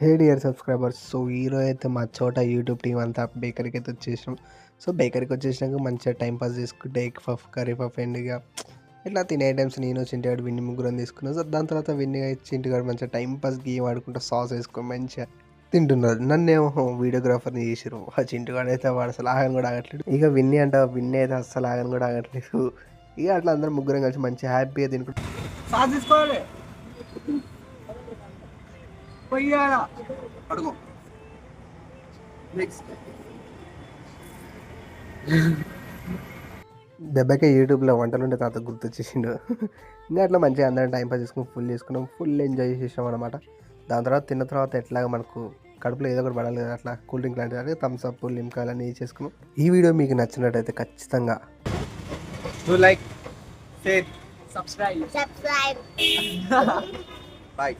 హే dear subscribers. So ఈరోజు అయితే మా చోట యూట్యూబ్ టీం అంతా బేకరీకి అయితే వచ్చేసినాం. సో బేకరీకి వచ్చేసినాక మంచిగా టైం పాస్ చేసుకుంటే ఎగ్ పఫ్, కర్రీ పఫ్ ఎండ్గా ఇట్లా తినే ఐటమ్స్ నేను చింటిగాడు విన్ని ముగ్గురం తీసుకున్నాం. సో దాని తర్వాత విన్ని చింటిగాడు మంచిగా టైం పాస్ గేమ్ ఆడుకుంటూ సాస్ వేసుకొని మంచిగా తింటున్నారు. నన్నేమో వీడియోగ్రాఫర్ని చేసిరు. ఆ చింటిగాడు అయితే వాడు అసలు ఆగని కూడా ఆగట్లేదు. ఇక విన్ని అంట విన్ని అయితే అస్సలు ఆగని కూడా ఆగట్లేదు. ఇక అట్లా అందరం ముగ్గురం కలిసి మంచిగా హ్యాపీగా తినుకుంటాం. సాస్ తీసుకోవాలి అడుగు దెబ్బకే యూట్యూబ్లో వంటలుంటే తాత గుర్తొచ్చేసిండు. ఇంకా అట్లా మంచిగా అందరం టైంపాస్ చేసుకుని ఫుల్ చేసుకున్నాం, ఫుల్ ఎంజాయ్ చేసేసాం అనమాట. దాని తర్వాత తిన్న తర్వాత ఎట్లాగ మనకు కడుపులో ఏదో ఒకటి పడాలి కదా, అట్లా కూల్ డ్రింక్ లాంటిది అంటే థమ్స్ అప్, లిమ్కా అన్నీ చేసుకున్నాం. ఈ వీడియో మీకు నచ్చినట్టయితే ఖచ్చితంగా లైక్, షేర్, subscribe. బాయ్.